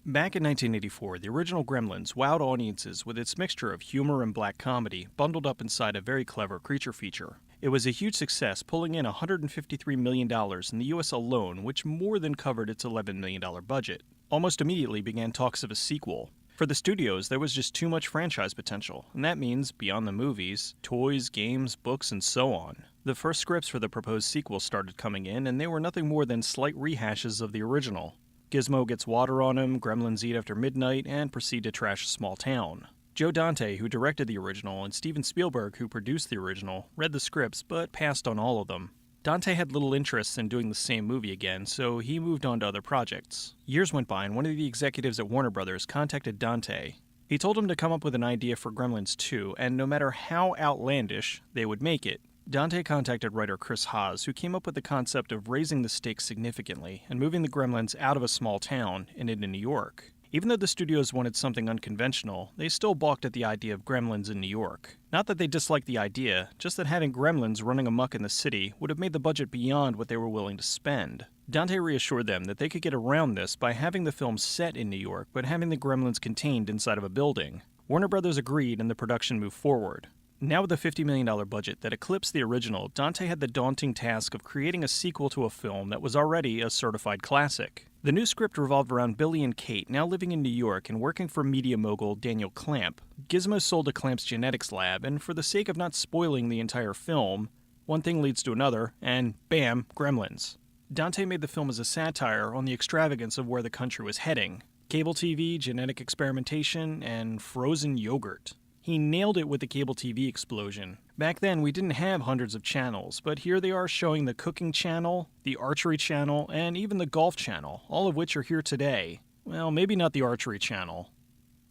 Back in 1984, the original Gremlins wowed audiences with its mixture of humor and black comedy bundled up inside a very clever creature feature. It was a huge success, pulling in $153 million in the US alone, which more than covered its $11 million budget. Almost immediately began talks of a sequel. For the studios, there was just too much franchise potential, and that means, beyond the movies, toys, games, books, and so on. The first scripts for the proposed sequel started coming in, and they were nothing more than slight rehashes of the original. Gizmo gets water on him, gremlins eat after midnight, and proceed to trash a small town. Joe Dante, who directed the original, and Steven Spielberg, who produced the original, read the scripts but passed on all of them. Dante had little interest in doing the same movie again, so he moved on to other projects. Years went by, and one of the executives at Warner Brothers contacted Dante. He told him to come up with an idea for Gremlins 2, and no matter how outlandish, they would make it. Dante contacted writer Chris Haas, who came up with the concept of raising the stakes significantly and moving the Gremlins out of a small town and into New York. Even though the studios wanted something unconventional, they still balked at the idea of Gremlins in New York. Not that they disliked the idea, just that having Gremlins running amok in the city would have made the budget beyond what they were willing to spend. Dante reassured them that they could get around this by having the film set in New York, but having the Gremlins contained inside of a building. Warner Brothers agreed and the production moved forward. Now with a $50 million budget that eclipsed the original, Dante had the daunting task of creating a sequel to a film that was already a certified classic. The new script revolved around Billy and Kate, now living in New York and working for media mogul Daniel Clamp. Gizmo sold to Clamp's genetics lab, and for the sake of not spoiling the entire film, one thing leads to another, and bam, Gremlins. Dante made the film as a satire on the extravagance of where the country was heading. Cable TV, genetic experimentation, and frozen yogurt. He nailed it with the cable TV explosion. Back then, we didn't have hundreds of channels, but here they are showing the cooking channel, the archery channel, and even the golf channel, all of which are here today. Well, maybe not the archery channel.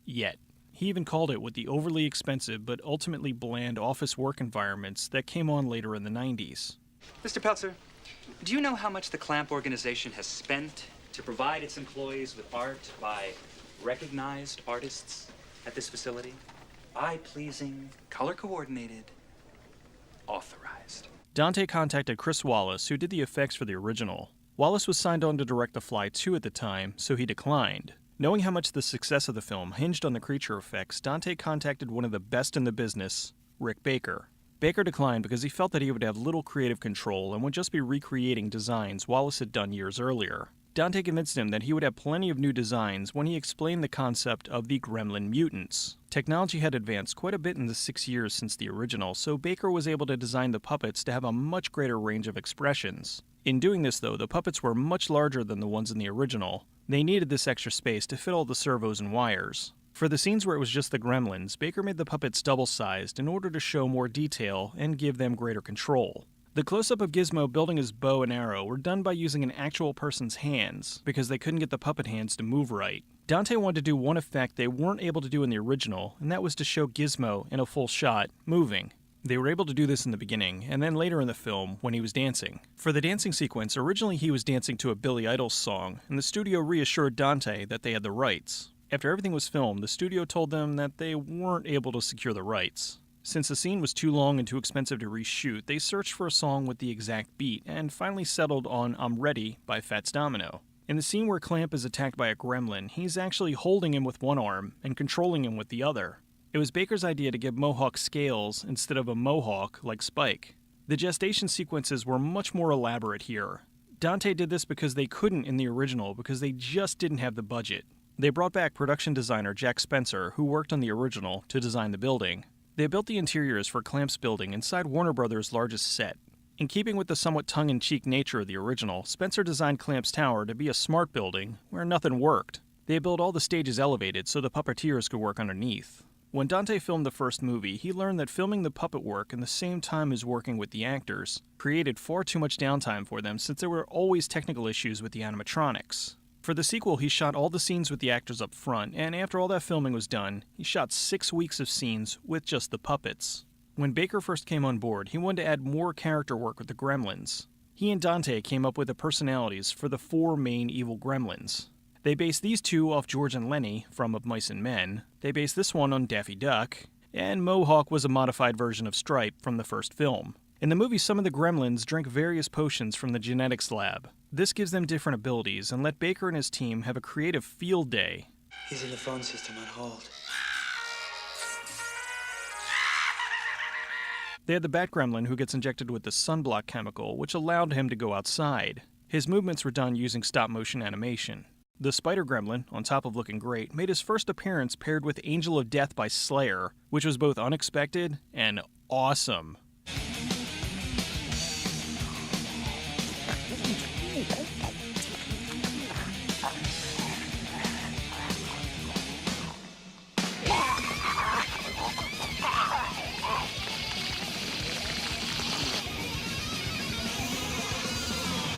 Yet. He even called it with the overly expensive but ultimately bland office work environments that came on later in the 90s. Mr. Peltzer, do you know how much the Clamp organization has spent to provide its employees with art by recognized artists at this facility? Eye-pleasing, color-coordinated, authorized. Dante contacted Chris Wallace, who did the effects for the original. Wallace was signed on to direct The Fly 2 at the time, so he declined. Knowing how much the success of the film hinged on the creature effects, Dante contacted one of the best in the business, Rick Baker. Baker declined because he felt that he would have little creative control and would just be recreating designs Wallace had done years earlier. Dante convinced him that he would have plenty of new designs when he explained the concept of the Gremlin mutants. Technology had advanced quite a bit in the 6 years since the original, so Baker was able to design the puppets to have a much greater range of expressions. In doing this, though, the puppets were much larger than the ones in the original. They needed this extra space to fit all the servos and wires. For the scenes where it was just the Gremlins, Baker made the puppets double-sized in order to show more detail and give them greater control. The close-up of Gizmo building his bow and arrow were done by using an actual person's hands, because they couldn't get the puppet hands to move right. Dante wanted to do one effect they weren't able to do in the original, and that was to show Gizmo, in a full shot, moving. They were able to do this in the beginning, and then later in the film, when he was dancing. For the dancing sequence, originally he was dancing to a Billy Idol song, and the studio reassured Dante that they had the rights. After everything was filmed, the studio told them that they weren't able to secure the rights. Since the scene was too long and too expensive to reshoot, they searched for a song with the exact beat, and finally settled on I'm Ready by Fats Domino. In the scene where Clamp is attacked by a gremlin, he's actually holding him with one arm and controlling him with the other. It was Baker's idea to give Mohawk scales instead of a mohawk like Spike. The gestation sequences were much more elaborate here. Dante did this because they couldn't in the original because they just didn't have the budget. They brought back production designer Jack Spencer, who worked on the original, to design the building. They built the interiors for Clamp's building inside Warner Brothers' largest set. In keeping with the somewhat tongue-in-cheek nature of the original, Spencer designed Clamp's tower to be a smart building where nothing worked. They built all the stages elevated so the puppeteers could work underneath. When Dante filmed the first movie, he learned that filming the puppet work in the same time as working with the actors created far too much downtime for them since there were always technical issues with the animatronics. For the sequel, he shot all the scenes with the actors up front, and after all that filming was done, he shot 6 weeks of scenes with just the puppets. When Baker first came on board, he wanted to add more character work with the Gremlins. He and Dante came up with the personalities for the 4 main evil Gremlins. They based these 2 off George and Lenny from Of Mice and Men, they based this one on Daffy Duck, and Mohawk was a modified version of Stripe from the first film. In the movie, some of the Gremlins drink various potions from the genetics lab. This gives them different abilities and let Baker and his team have a creative field day. He's in the phone system on hold. They had the Bat Gremlin who gets injected with the sunblock chemical, which allowed him to go outside. His movements were done using stop-motion animation. The Spider Gremlin, on top of looking great, made his first appearance paired with Angel of Death by Slayer, which was both unexpected and awesome.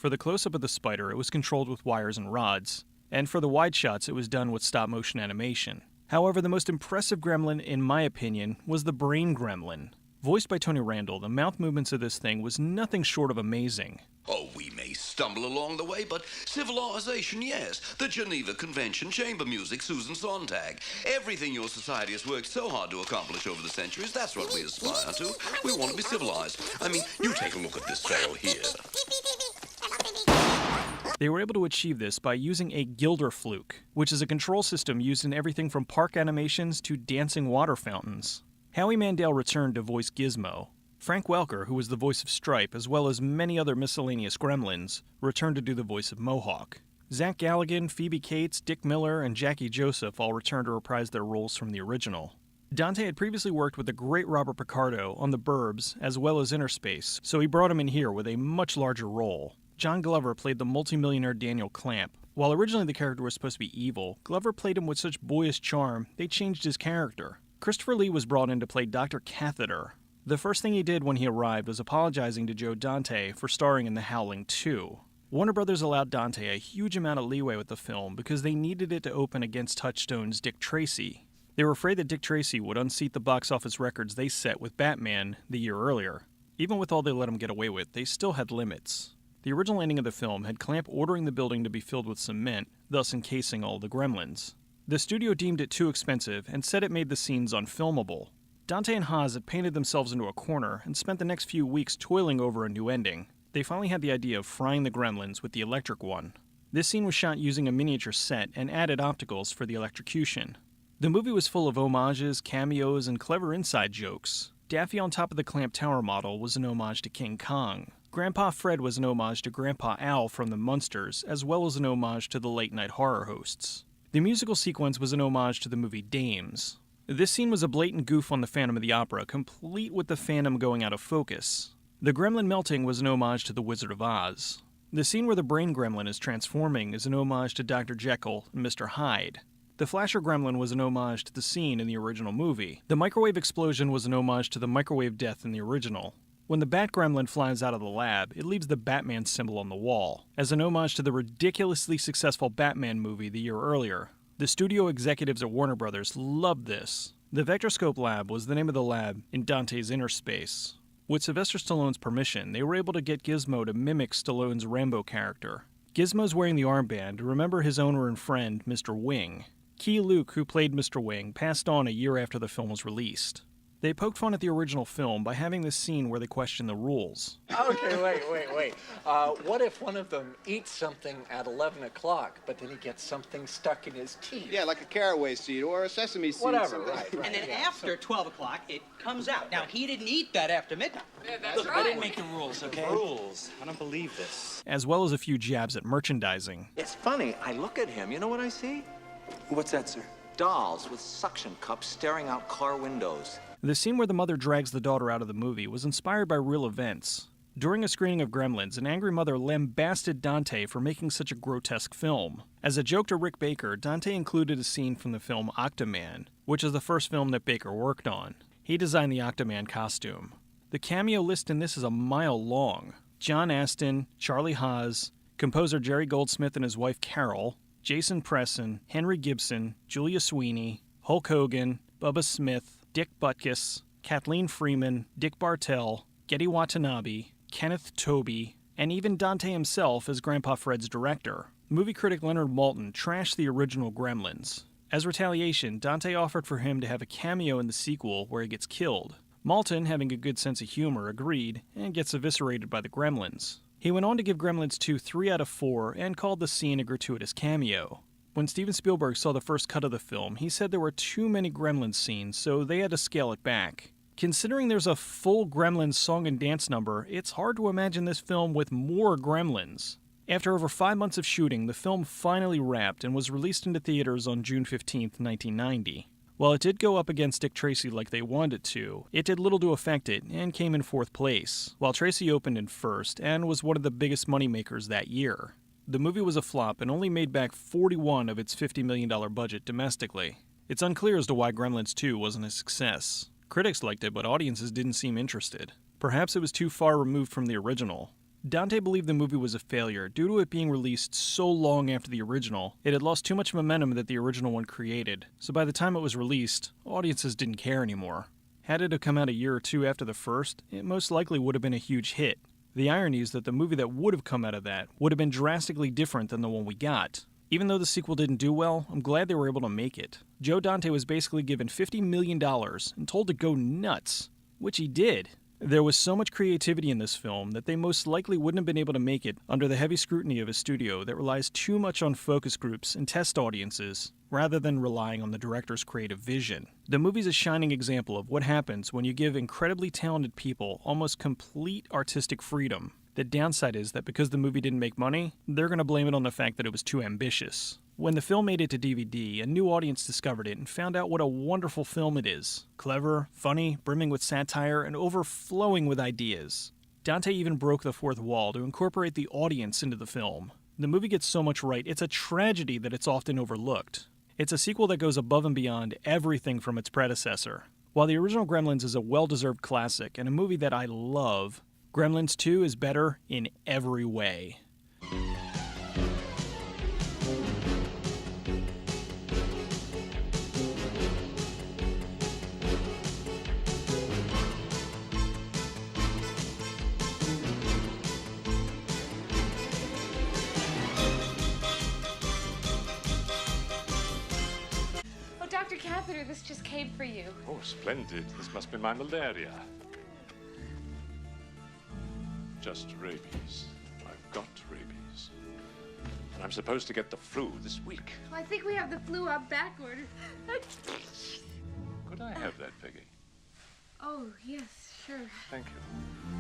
For the close-up of the spider, it was controlled with wires and rods, and for the wide shots, it was done with stop-motion animation. However, the most impressive gremlin, in my opinion, was the Brain Gremlin. Voiced by Tony Randall, the mouth movements of this thing was nothing short of amazing. Oh, we may stumble along the way, but civilization, yes. The Geneva Convention, chamber music, Susan Sontag. Everything your society has worked so hard to accomplish over the centuries, that's what we aspire to. We want to be civilized. I mean, you take a look at this fellow here. They were able to achieve this by using a Gilder fluke, which is a control system used in everything from park animations to dancing water fountains. Howie Mandel returned to voice Gizmo. Frank Welker, who was the voice of Stripe, as well as many other miscellaneous gremlins, returned to do the voice of Mohawk. Zach Galligan, Phoebe Cates, Dick Miller, and Jackie Joseph all returned to reprise their roles from the original. Dante had previously worked with the great Robert Picardo on The Burbs, as well as Inner Space, so he brought him in here with a much larger role. John Glover played the multimillionaire Daniel Clamp. While originally the character was supposed to be evil, Glover played him with such boyish charm, they changed his character. Christopher Lee was brought in to play Dr. Catheter. The first thing he did when he arrived was apologizing to Joe Dante for starring in The Howling 2. Warner Brothers allowed Dante a huge amount of leeway with the film because they needed it to open against Touchstone's Dick Tracy. They were afraid that Dick Tracy would unseat the box office records they set with Batman the year earlier. Even with all they let him get away with, they still had limits. The original ending of the film had Clamp ordering the building to be filled with cement, thus encasing all the gremlins. The studio deemed it too expensive and said it made the scenes unfilmable. Dante and Haas had painted themselves into a corner and spent the next few weeks toiling over a new ending. They finally had the idea of frying the gremlins with the electric one. This scene was shot using a miniature set and added opticals for the electrocution. The movie was full of homages, cameos, and clever inside jokes. Daffy on top of the Clamp Tower model was an homage to King Kong. Grandpa Fred was an homage to Grandpa Al from the Munsters, as well as an homage to the late-night horror hosts. The musical sequence was an homage to the movie Dames. This scene was a blatant goof on the Phantom of the Opera, complete with the Phantom going out of focus. The gremlin melting was an homage to The Wizard of Oz. The scene where the Brain Gremlin is transforming is an homage to Dr. Jekyll and Mr. Hyde. The Flasher Gremlin was an homage to the scene in the original movie. The microwave explosion was an homage to the microwave death in the original. When the Bat Gremlin flies out of the lab, it leaves the Batman symbol on the wall, as an homage to the ridiculously successful Batman movie the year earlier. The studio executives at Warner Brothers loved this. The Vectorscope Lab was the name of the lab in Dante's Inner Space. With Sylvester Stallone's permission, they were able to get Gizmo to mimic Stallone's Rambo character. Gizmo's wearing the armband to remember his owner and friend, Mr. Wing. Key Luke, who played Mr. Wing, passed on a year after the film was released. They poked fun at the original film by having this scene where they question the rules. Okay, wait. What if one of them eats something at 11 o'clock, but then he gets something stuck in his teeth? Yeah, like a caraway seed or a sesame seed. Whatever, right. And then after 12 o'clock, it comes out. Now, he didn't eat that after midnight. Yeah, that's Look, right. I didn't make the rules, okay? Rules. I don't believe this. As well as a few jabs at merchandising. It's funny, I look at him, you know what I see? What's that, sir? Dolls with suction cups staring out car windows. The scene where the mother drags the daughter out of the movie was inspired by real events. During a screening of Gremlins, an angry mother lambasted Dante for making such a grotesque film. As a joke to Rick Baker, Dante included a scene from the film Octoman, which is the first film that Baker worked on. He designed the Octoman costume. The cameo list in this is a mile long. John Astin, Charlie Haas, composer Jerry Goldsmith and his wife Carol, Jason Presson, Henry Gibson, Julia Sweeney, Hulk Hogan, Bubba Smith, Dick Butkus, Kathleen Freeman, Dick Bartell, Getty Watanabe, Kenneth Tobey, and even Dante himself as Grandpa Fred's director. Movie critic Leonard Maltin trashed the original Gremlins. As retaliation, Dante offered for him to have a cameo in the sequel where he gets killed. Maltin, having a good sense of humor, agreed and gets eviscerated by the Gremlins. He went on to give Gremlins 2 3 out of 4 and called the scene a gratuitous cameo. When Steven Spielberg saw the first cut of the film, he said there were too many Gremlins scenes, so they had to scale it back. Considering there's a full Gremlins song and dance number, it's hard to imagine this film with more Gremlins. After over 5 months of shooting, the film finally wrapped and was released into theaters on June 15, 1990. While it did go up against Dick Tracy like they wanted it to, it did little to affect it and came in 4th place, while Tracy opened in 1st and was one of the biggest moneymakers that year. The movie was a flop and only made back 41 of its $50 million budget domestically. It's unclear as to why Gremlins 2 wasn't a success. Critics liked it, but audiences didn't seem interested. Perhaps it was too far removed from the original. Dante believed the movie was a failure due to it being released so long after the original. It had lost too much momentum that the original one created, so by the time it was released, audiences didn't care anymore. Had it have come out a year or two after the first, it most likely would have been a huge hit. The irony is that the movie that would have come out of that would have been drastically different than the one we got. Even though the sequel didn't do well, I'm glad they were able to make it. Joe Dante was basically given $50 million and told to go nuts, which he did. There was so much creativity in this film that they most likely wouldn't have been able to make it under the heavy scrutiny of a studio that relies too much on focus groups and test audiences, rather than relying on the director's creative vision. The movie's a shining example of what happens when you give incredibly talented people almost complete artistic freedom. The downside is that because the movie didn't make money, they're going to blame it on the fact that it was too ambitious. When the film made it to DVD, a new audience discovered it and found out what a wonderful film it is. Clever, funny, brimming with satire, and overflowing with ideas. Dante even broke the fourth wall to incorporate the audience into the film. The movie gets so much right, it's a tragedy that it's often overlooked. It's a sequel that goes above and beyond everything from its predecessor. While the original Gremlins is a well-deserved classic and a movie that I love, Gremlins 2 is better in every way. Oh, Dr. Catheter, this just came for you. Oh, splendid. This must be my malaria. Just rabies. I've got rabies. And I'm supposed to get the flu this week. Well, I think we have the flu out back order. Could I have that, Peggy? Oh, yes, sure. Thank you.